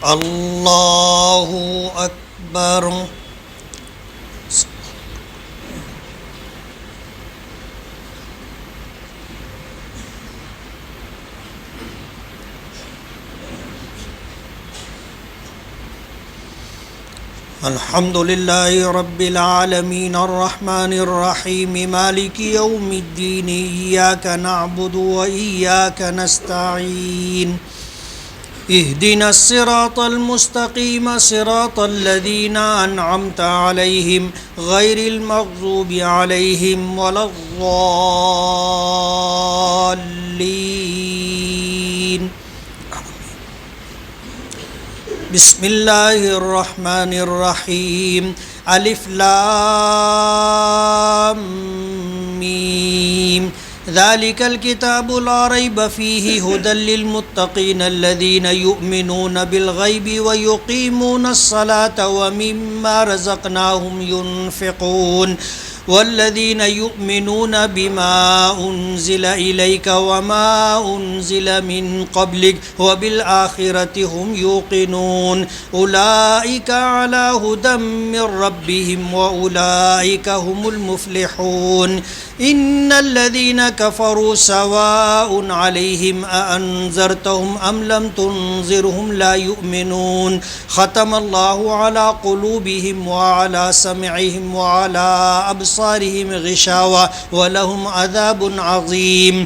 अल्लाहु अकबर। अल्हम्दुलिल्लाहि रब्बिल आलमीन अर्रहमानिर रहीम मालिकि यौमिद्दीन इय्याका नअबुदु व इय्याका नस्तईन इहदिनस सिरातल मुस्तकीम सिरातल लज़ीना अनअमता अलैहिम गैरिल मग़ज़ूबि अलैहिम वलद्दाल्लीन। बिस्मिल्लाहिर्रहमानिर्रहीम। अलिफ लाम मीम। ज़ालिकल किताबु ला रैब फ़ीहि हुदल लिल्मुत्तक़ीन अल्लज़ीना युमिनून बिल ग़ैबि व युक़ीमूनस सलाता व मिम्मा रज़क़नाहुम युनफ़िक़ून वल्लज़ीना युमिनून बिमा उन्ज़िला इलैका वमा उन्ज़िला मिन क़ब्लिक व बिल आख़िरति हुम युक़िनून उलाइका अला हुदम मिर रब्बिहिम व उलाइका हुमुल मुफ़्लिहून। इन्नल्लज़ीना कफ़रू सवाउन अलैहिम अअन्ज़रतहुम अम लम तुन्ज़िरहुम ला युमिनून। ख़तमल्लाहु अला क़ुलूबिहिम व अला समइहिम व अला अब्सारिहिम ग़िशावा व लहुम अज़ाबुन अज़ीम।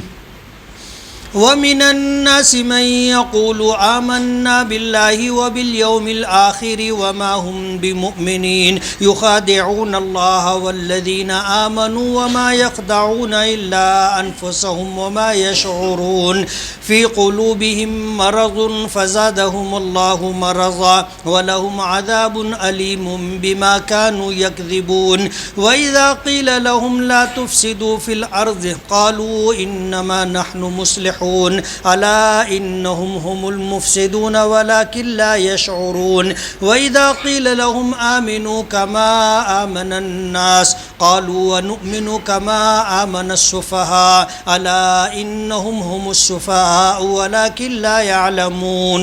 वमिनन्नासि मन यक़ूलु आमन्ना बिल्लाहि व बिल आखिरि व मा हुम बिमुमिनीन युख़ादिऊन अल्लाह वल्लज़ीना आमनू व मा यख़दऊन इल्ला अनफुसहुम व मा यशऊरून फ़ी क़ुलूबिहिम मरज़ुन फ़ज़ादहुमुल्लाहु मरज़ा व लहुम अज़ाबुन अलीमुम बिमा कानू यकज़िबून। व इज़ा क़ील लहुम ला तुफ़सिदू फ़िल अर्ज़ि क़ालू इन्नमा नहनु मुस्लिहून अला इन्नहुम हुमुल मुफ़सिदून वलाकिन ला यशऊरून। व इज़ा क़ील लहुम आमिनू कमा आमनन नास क़ालू वनुअमिनु कमा आमनस सुफ़हा अला इन्नहुम हुमुस सुफ़हा वलाकिन ला यअलमून।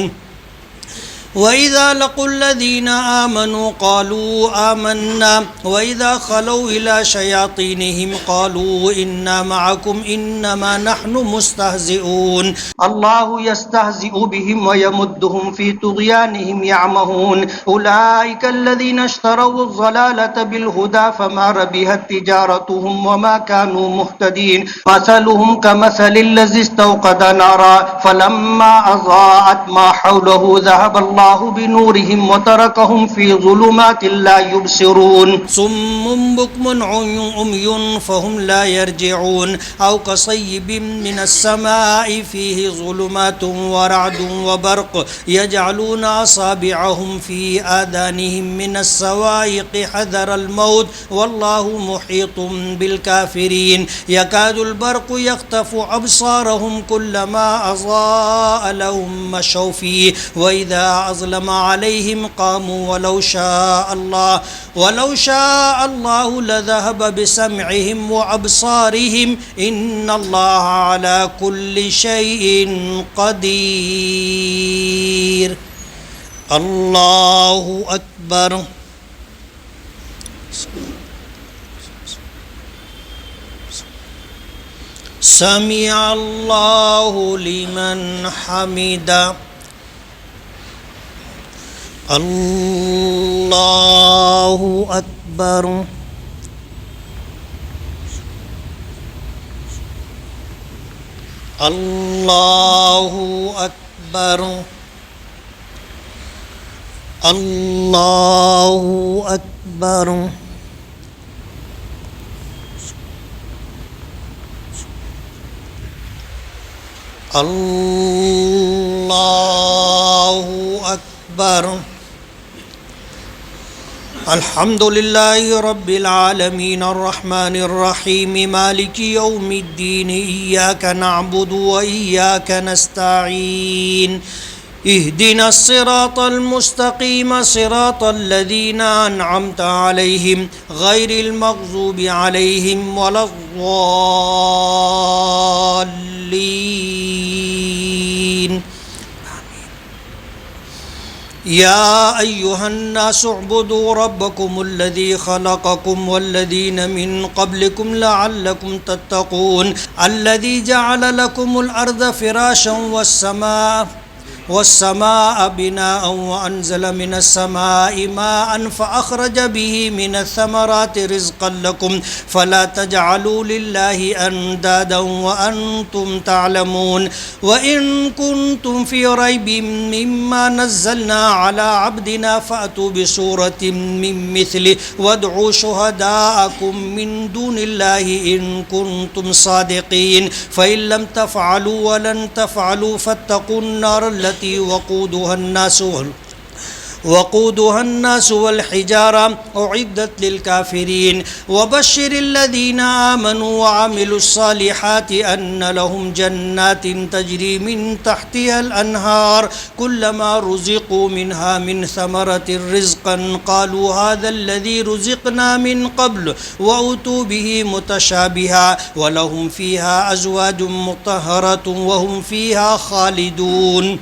वइज़ा लक़ुल्लज़ीना आमनू क़ालू आमन्ना वइज़ा ख़लौ इला शयातीनिहिम क़ालू इन्ना मअकुम इन्नमा नहनु मुस्तहज़िऊन। अल्लाहु यस्तहज़िउ बिहिम व यमुद्दुहुम फ़ी तुग़यानिहिम यअमहून उलाइकल्लज़ीना इश्तरौज़-ज़लालता बिल-हुदा फ़मा रबिहत तिजारतुहुम व मा कानू मुहतदीन। मसलुहुम कमसलिल्लज़ी इस्तौक़दा नारा फ़लम्मा अज़ाअत मा हौलहु ज़हबल्लाहु बिनूरिहिम व तरकहुम फ़ी ज़ुलुमातिन ला युबसिरून। सुम्मुन बुक्मुन उम्युन फ़हुम ला यरजिऊन औ कसय्यिबिन मिनस समाइ फ़ीहि ज़ुलुमातुन व रअदुन व बर्क़ यजअलूना असाबिअहुम फ़ी आज़ानिहिम मिनस सवाइक़ि हज़रल मौत वल्लाहु मुहीतुन बिल काफ़िरीन। यकादुल बर्क़ु यख़्तफ़ु अब्सारहुम कुल्लमा अज़ाअ लहुम मशौ फ़ीहि व इज़ा अज़लम अलैहिम क़ामू वलौ शाअ अल्लाहु लज़हब बिसमइहिम व अब्सारिहिम इन्नल्लाह अला कुल्लि शैइन क़दीर। अल्लाहु अकबर। समिअ अल्लाहु लिमन हमिदा। अल्लाहु अकबर। अल्लाहु अकबर। अल्लाहु अकबर। अल्लाहु अकबर। अल्हम्दुलिल्लाहि रब्बिल आलमीन अर्रहमानिर रहीम मालिकि यौमिद्दीन इय्याका नअबुदु व इय्याका नस्तईन इहदिनस सिरातल मुस्तकीम सिरातल लज़ीना अनअमता अलैहिम गैरिल मग़ज़ूबि अलैहिम वलद्दाल्लीन। या अय्युहन्नास उअ्बुदू रब्बकुमुल्लज़ी खलक़कुम वल्लज़ीना मिन क़ब्लिकुम लअल्लकुम तत्तक़ून अल्लज़ी जअल लकुमुल अर्ज़ फ़िराशं वस्समाअ बिनाअ वअन्ज़ल मिनस्समाइ माअन फ़अख़रज बिही मिनस्समराति रिज़्क़न लकुम फ़ला तजअलू लिल्लाहि अंदादन वअन्तुम तअलमून वइन कुन्तुम फ़ी रैबिम मिम्मा नज़्ज़लना अला अब्दिना फ़अतू बिसूरतिम मिन मिस्लिहि वदउ शुहदाअकुम मिन दूनिल्लाहि इन कुन्तुम सादिक़ीन फ़इन लम तफ़अलू वलन तफ़अलू फ़त्तक़ुन नार वक़ूदुहा अन्नास वल्हिजारा उइद्दत लिलकाफिरीन वबश्शिरिल्लज़ीना आमनू वअमिलुस्सालिहाति अन्न लहुम जन्नातिन तजरी मिन तहतिहल अन्हार कुल्लमा रुज़िक़ू मिन्हा मिन समरतिर रिज़्क़न क़ालू हाज़ल्लज़ी रुज़िक़ना मिन क़ब्ल वउतू बिही मुतशाबिहा वलहुम फ़ीहा अज़वाजुम मुतहहरतुन वहुम फ़ीहा ख़ालिदून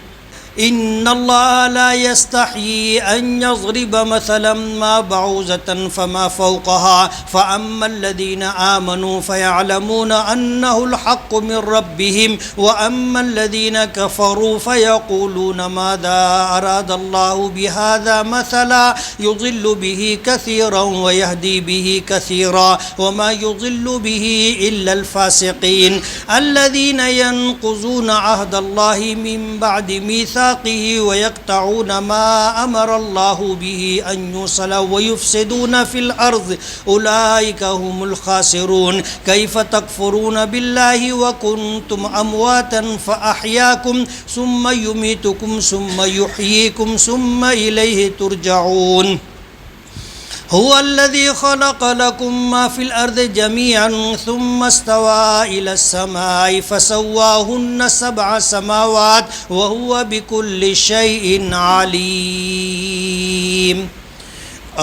इन्नल्लाह ला यस्तही अन यज़रिब मसलन मा बऊज़तन फमा फ़ौक़हा फ़अम्मल्लज़ीना आमनू फ़यअलमून अन्नहुल हक़्क़ु मिन रब्बिहिम वअम्मल्लज़ीना कफ़रू फ़यक़ूलून माज़ा अरादल्लाहु बिहाज़ा मसला युज़िल्लु बिही कसीरन वयहदी बिही कसीरा वमा युज़िल्लु बिही इल्लल फ़ासिक़ीन अल्लज़ीना यनक़ुज़ून अहदल्लाहि मिन बअदि मीसा वयक़तऊन मा अमरल्लाहु बिही अन युसल वयुफ़्सिदून फ़िल अर्ज़ उलाइका हुमुल ख़ासिरून कैफ़ तकफ़ुरून बिल्लाहि व कुन्तुम अमवातन फ़अहयाकुम सुम्मा युमीतुकुम सुम्मा युहयीकुम सुम्मा इलैहि तुरजऊन हुवल्लज़ी ख़लक़ लकुम मा फ़िल अर्ज़ि जमीअन सुम्मा इस्तवा इलस समाइ फ़सव्वाहुन्न सबअ समावात व हुवा बिकुल्लि शैइन अलीम।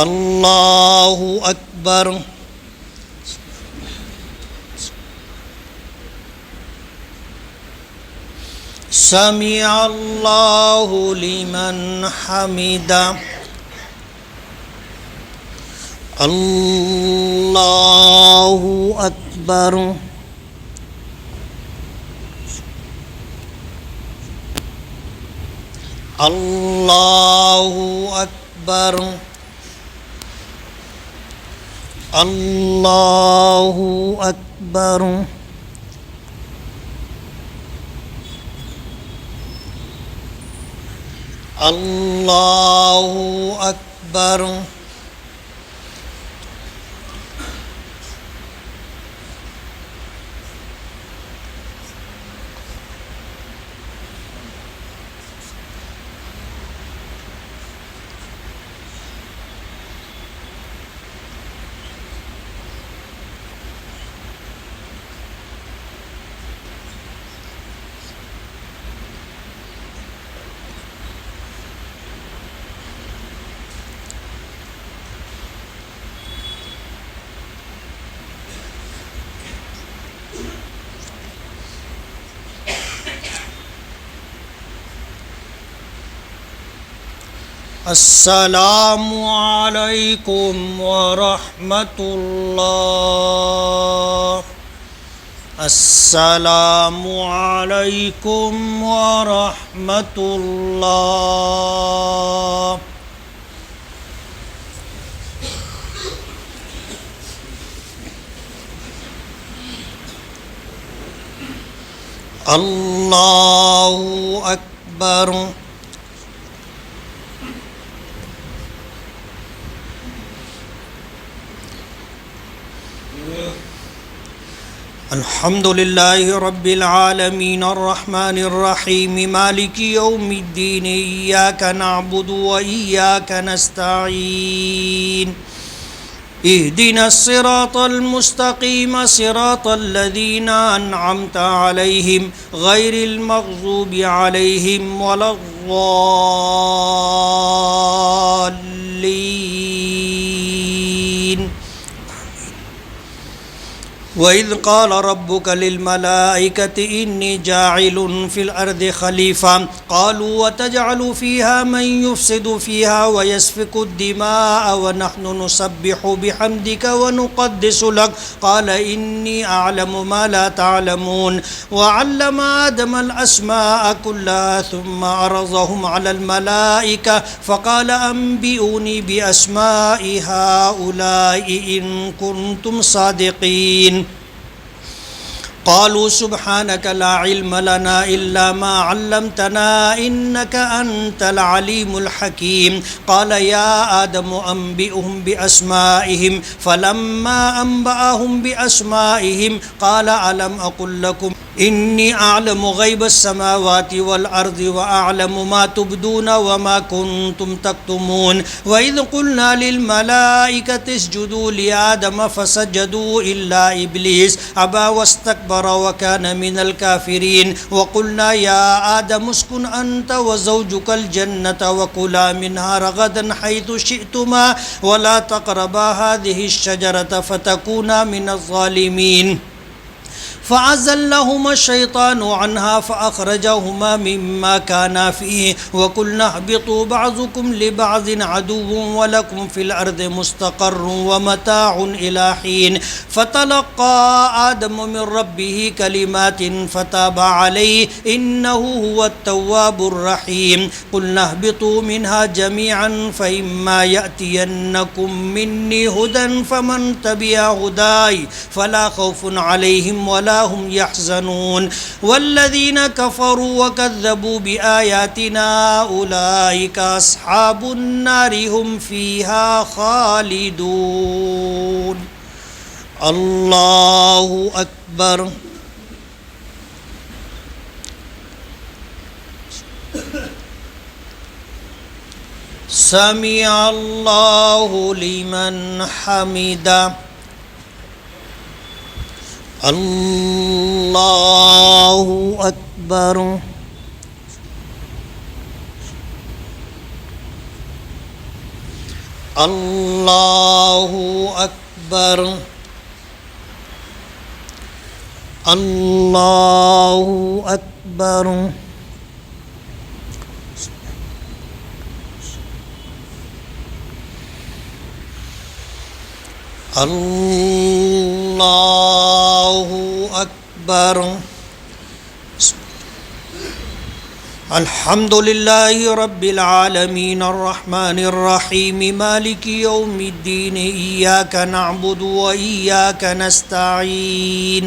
अल्लाहु अकबर। समिअ अल्लाहु लिमन हमिदा। अल्लाहु अकबर। अल्लाहु अकबर। अल्लाहु अकबर। अल्लाहु अकबर। अस्सलामु अलैकुम वरहमतुल्लाह। अस्सलामु अलैकुम वरहमतुल्लाह। अल्लाहु अकबर। अल्हम्दुलिल्लाहि रब्बिल आलमीन अर्रहमानिर रहीम मालिकि यौमिद्दीन इय्याका नअबुदु व इय्याका नस्तईन इहदिनस सिरातल मुस्तकीम सिरातल लज़ीना अनअमता अलैहिम गैरिल मग़ज़ूबि अलैहिम वलद्दाल्लीन। वइज़ क़ाल रब्बुका लिल-मलाइकति इन्नी जाइलुन फ़िल अर्दि ख़लीफ़ा क़ालू वतजअलु फ़ीहा मन युफ़्सिदु फ़ीहा व यस्फ़िकु द्दिमाअ व नहनु नुसब्बिहु बिहम्दिका व नुक़द्दिसु लक क़ाल इन्नी अअलमु मा ला तअलमून व अल्लम आदम अल-अस्माअ कुल्लहा थुम्मा अरज़हुम अलल मलाइका फ़क़ाल अंबिऊनी बिअस्माइ हाउलाइ इन कुन्तुम सादिक़ीन क़ालू सुब्हानक ला इल्म लना इल्ला मा अल्लमतना इन्नका अंतल अलीमुल हकीम क़ाल या आदम अंबिउहुम बिअस्माइहिम फ़लम्मा अंबअहुम बिअस्माइहिम क़ाल अलम अक़ुल लकुम इन्नी अअलमु ग़ैबस समावाति वल अर्ज़ि व अअलमु मा तुब्दून व मा कुन्तुम तक्तुमून व इज़ क़ुल्ना लिल मलाइकति इसजुदू लिआदम फ़सजदू इल्ला इब्लीस अबा वस्तकबर व कान मिनल काफ़िरीन व क़ुल्ना या आदम उस्कुन अन्त व ज़ौजुकल जन्नत व कुला मिन्हा रगदन हैथु शिअ्तुमा व ला तक़रबा हाज़िहि अश-शजरत फ़तकूना मिनज़ ज़ालिमीन फ़अज़ल्लहुमा अश-शैतानु अन्हा फ़अख़रजहुमा मिम्मा काना फ़ीहि व क़ुल्ना ihबितू बअज़ुकुम लिबअज़िन अदुव्वुन व लकुम फ़िल अर्ज़ि मुस्तक़र्रुन व मताउन इला हीन फ़तलक़्क़ा आदमु मिन रब्बिहि कलिमातिन फ़ताबा अलैहि इन्नहु हुवत तव्वाबुर रहीम क़ुल्ना ihबितू मिन्हा जमीअन फ़इम्मा यअतियन्नकुम मिन्नी हुदन फ़मन तबिअ हुदाय फ़ला ख़ौफ़ुन अलैहिम वला हुम यहज़नून वल्लज़ीना कफ़रू व कज़्ज़बू बिआयातिना उलाइका अस्हाबुन नारि हुम फ़ीहा ख़ालिदून। अल्लाहु अकबर। समिअ अल्लाहु लिमन हमिदा। अल्लाहु अकबर। अल्लाहु अकबर। अल्लाहु अकबर। अल्लाहु अकबर। अल्हम्दुलिल्लाहि रब्बिल आलमीन अर्रहमानिर रहीम मालिकि यौमिद्दीन इय्याका नअबुदु व इय्याका नस्तईन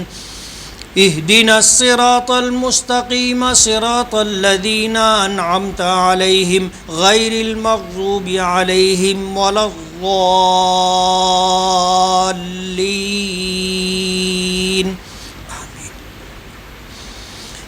इहदिनस सिरातल मुस्तकीम सिरातल लज़ीना अनअमता अलैहिम गैरिल मग़ज़ूबि अलैहिम वलद्दाल्लीन।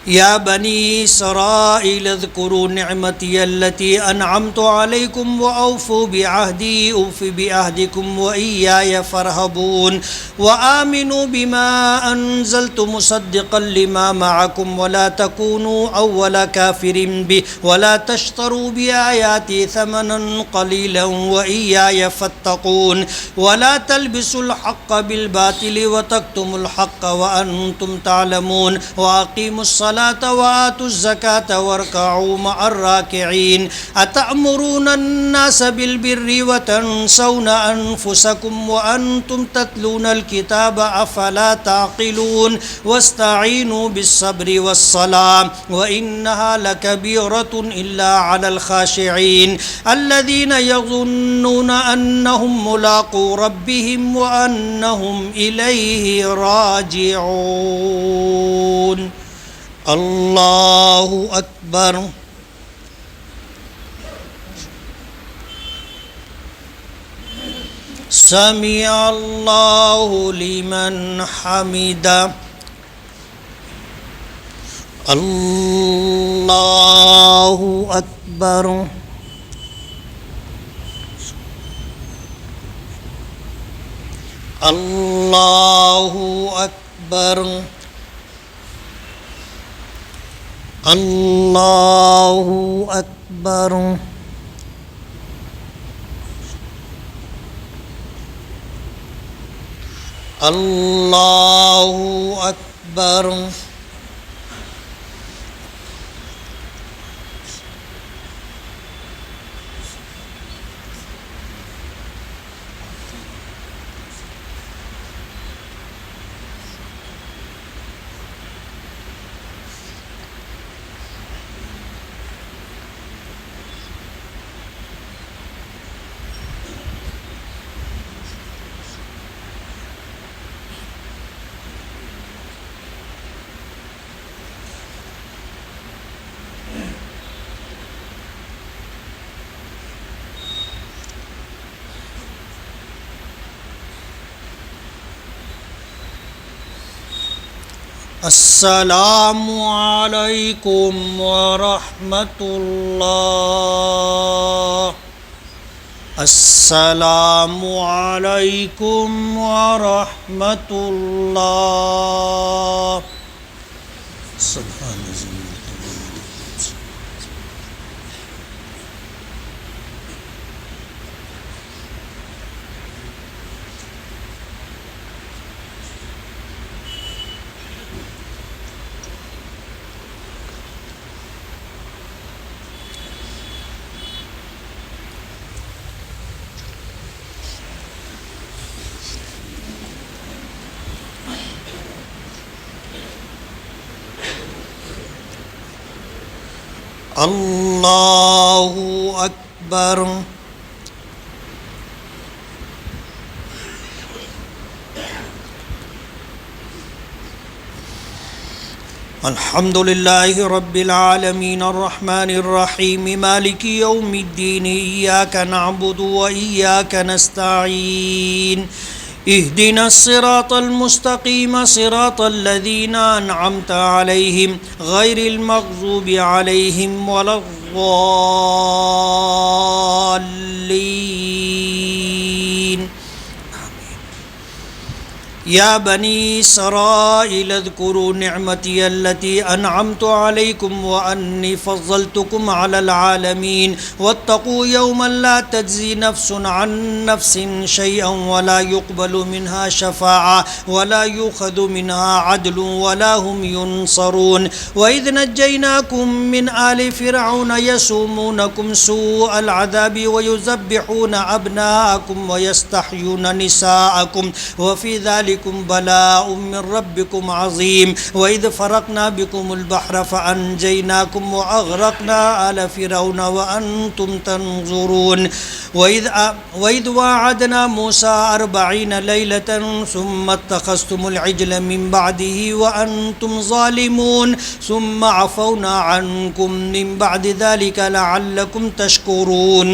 या बनी इसराईल अज़्कुरू निअमती अल्लती अनअमतु अलैकुम व औफ़ू बिअहदी औफ़ि बिअहदिकुम व इय्याय फ़रहबून व आमिनू बिमा अनज़लतु मुसद्दिक़न लिमा मअकुम व ला तकूनू अव्वल काफ़िरिन बिहि व ला तश्तरू बिआयाती समनन क़लीलन व इय्याय फ़त्तक़ून व ला तल्बिसुल हक़्क़ बिल बातिल व तक्तुमुल हक़्क़ व अंतुम तअलमून व अक़ीमुस वातुज़ ज़कात वरकऊ मअर राकिईन अतअमुरून अन्नास बिल बिर्रि व तंसौना अनफुसकुम व अंतुम ततलूनल किताब अफला ताक़िलून वस्तईनू बिस्सब्रि वस्सलाह व इन्नहा लकबीरतुन इल्ला अलल ख़ाशिईन अल्लज़ीना यज़ुन्नूना अन्नहुम मुलाक़ू रब्बिहिम व अन्नहुम इलैहि राजिऊन। अल्लाहु अकबर। समिअ अल्लाहु लिमन हमिदा। अल्लाहु अकबर। अल्लाहु अकबर। अल्लाहु अकबर। अल्लाहु अकबर। अस्सलामु अलैकुम वरहमतुल्लाह। अस्सलामु अलैकुम वरहमतुल्लाह। अल्लाहु अकबर। अल्हम्दुलिल्लाहि रब्बिल आलमीन अर्रहमानिर रहीम मालिकि यौमिद्दीन इय्याका नअबुदु व इय्याका नस्तईन इहदिनस सिरातल मुस्तकीम सिरातल लज़ीना अनअमता अलैहिम गैरिल मग़ज़ूबि अलैहिम वलद्दाल्लीन। या बनी इसराईल अज़्कुरू निअमती अल्लती अनअमतु अलैकुम व अन्नी फ़ज़्ज़लतुकुम अलल आलमीन वत्तक़ू यौमन ला तज्ज़ी नफ्सुन अन नफ्सिन शैअन वला युक़बलु मिन्हा शफ़ाअह वला युख़ज़ु मिन्हा अदलुन वला हुम युनसरून। व इज़ नज्जयनाकुम मिन आलि फ़िरऔन यसूमूनकुम सूअल अज़ाबि व युज़ब्बिहून अब्नाअकुम व यस्तहयून निसाअकुम व फ़ी ज़ालिकुम बलाउम मिन रब्बिकुम अज़ीम। व इज़ फ़रक़ना बिकुमुल बहर फ़अनजयनाकुम व अग़रक़ना आला फ़िरऔन व अंतुम तंज़ुरून। व इज़ वाअदना मूसा 40 लैलतन सुम्मा इत्तख़ज़्तुमुल इज्ल मिन बअदिही व अंतुम ज़ालिमून सुम्मा अफ़ौना अन्कुम मिन बअदि ज़ालिका लअल्लकुम तशकुरून।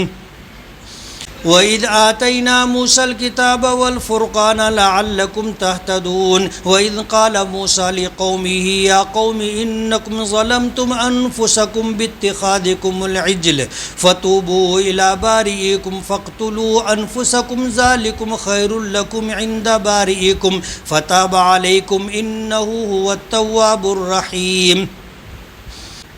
व इज़ आतैना मूसल किताब वल फ़ुरक़ान लअल्लकुम तहतदून। व इज़ क़ाल मूसा लिक़ौमिही या क़ौमि इन्नकुम ज़लमतुम अनफ़ुसकुम बित्तिख़ाज़िकुमुल इज्ल फ़तूबू इला बारिइकुम फ़क़्तुलू अनफ़ुसकुम ज़ालिकुम ख़ैरुल लकुम इन्द बारिइकुम फ़ताब अलैकुम इन्नहु हुवत तव्वाबुर रहीम।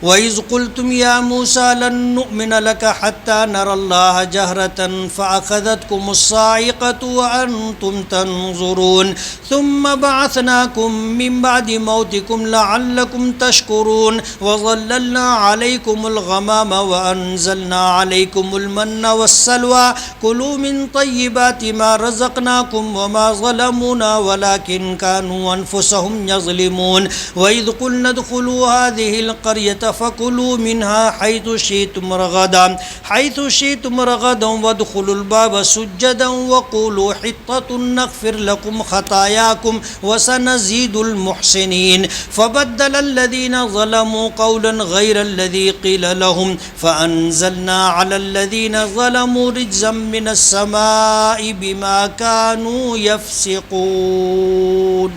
व इज़ क़ुल्तुम या मूसा लन नुअमिन लक हत्ता नरल्लाह जहरतन फ़अख़ज़तकुमुस साइक़तु व अंतुम तंज़ुरून सुम्मा बअसनाकुम मिन बअदि मौतिकुम लअल्लकुम तशकुरून। व ज़ल्ललना अलैकुमुल गमाम व अंज़लना अलैकुमुल मन्ना वस्सलवा कुलू मिन तय्यिबाति मा रज़क़नाकुम व मा ज़लमूना वलाकिन कानू अनफ़ुसहुम यज़लिमून। व इज़ क़ुलना उदख़ुलू हाज़िहिल क़र्यत फ़कुलू मिन्हा हैथु शि'तुम रग़दन वदख़ुलुल बाब सुज्जदन वक़ूलू हित्ततुन नग़फ़िर लकुम ख़तायाकुम व सनज़ीदुल मुहसिनीन। फ़बद्दलल्लज़ीना ज़लमू क़ौलन ग़ैरल्लज़ी क़ील लहुम फ़अन्ज़लना अलल्लज़ीना ज़लमू रिज्ज़म मिनस समाइ बिमा कानू यफ़सिक़ून।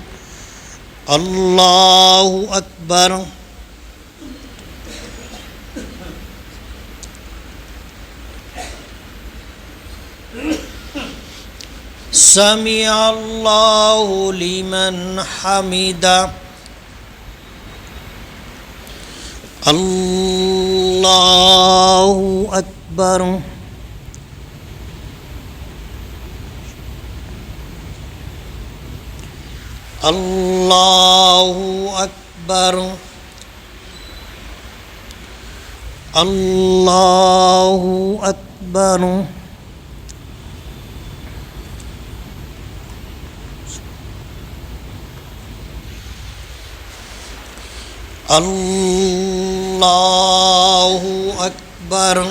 अल्लाहु अकबर। समिअ अल्लाहु लिमन हमिदा। अल्लाहु अकबर। अल्लाहु अकबर अल्लाहु अकबर अल्लाहु अकबर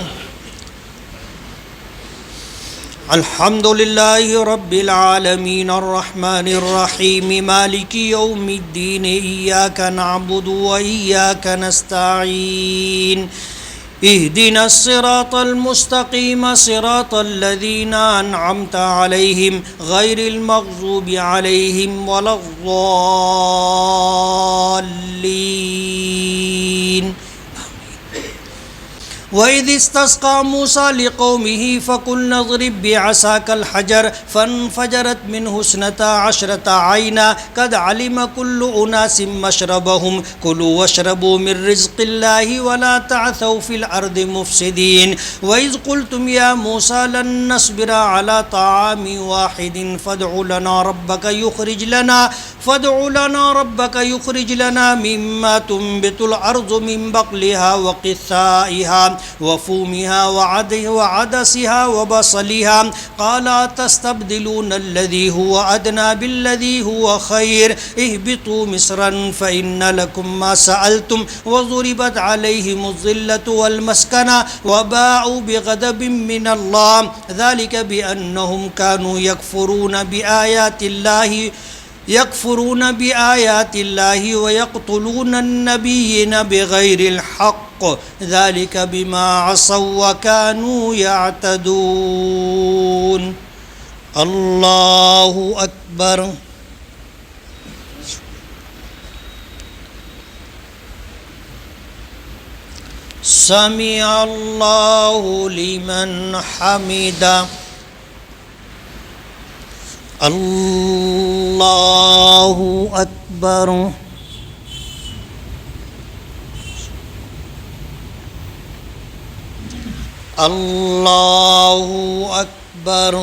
अल्हम्दुलिल्लाहि रब्बिल आलमीन अर्रहमानिर रहीम मालिकि यौमिद्दीन इय्याका नअबुदु व इय्याका नस्तईन इहदिनस सिरातल मुस्तकीम सिरातल लज़ीना अनअमता अलैहिम गैरिल मग़ज़ूबि अलैहिम वलद्दाल्लीन वइज़ इस्तस्क़ा मूसा लिक़ौमिही फ़क़ुलना इज़रिब बिअसाकल हजर फ़नफ़जरत मिन्हु इस्नता अशरता ऐना क़द अलिम कुल्लु उनासिम मशरबहुम कुलू वशरबू मिन रिज़्क़िल्लाहि वला तअसौ फ़िल अर्दि मुफ़्सिदीन वइज़ क़ुल्तुम या मूसा लन नस्बिरा अला ताआमिन वाहिदिन फ़दअ लना रब्बका युख़रिज लना मिम्मा तुंबितुल अर्ज़ु मिन बक़लिहा व क़िस्साइहा वफ़ूमिहा वअदसिहा वबसलिहा क़ाल तस्तब्दिलून अल्लज़ी हुवा अदना बिल्लज़ी हुवा खैर इहबितू मिस्रन फ़इन्न लकुम मा सअल्तुम वज़ुरिबत अलैहिमुज़्ज़िल्लतु वल्मस्कना वबाउ बिग़ज़बिन मिनल्लाह ज़ालिक बिअन्नहुम कानू यकफ़ुरून बिआयातिल्लाहि व यक़्तुलून अन्नबिय्यीन बिग़ैरिल हक़्क़ ज़ालिक बिमा असौ व कानू यअतदून अल्लाहु अकबर समिअ अल्लाहु लिमन हमिदा अल्लाहु अकबर अल्लाहु अकबर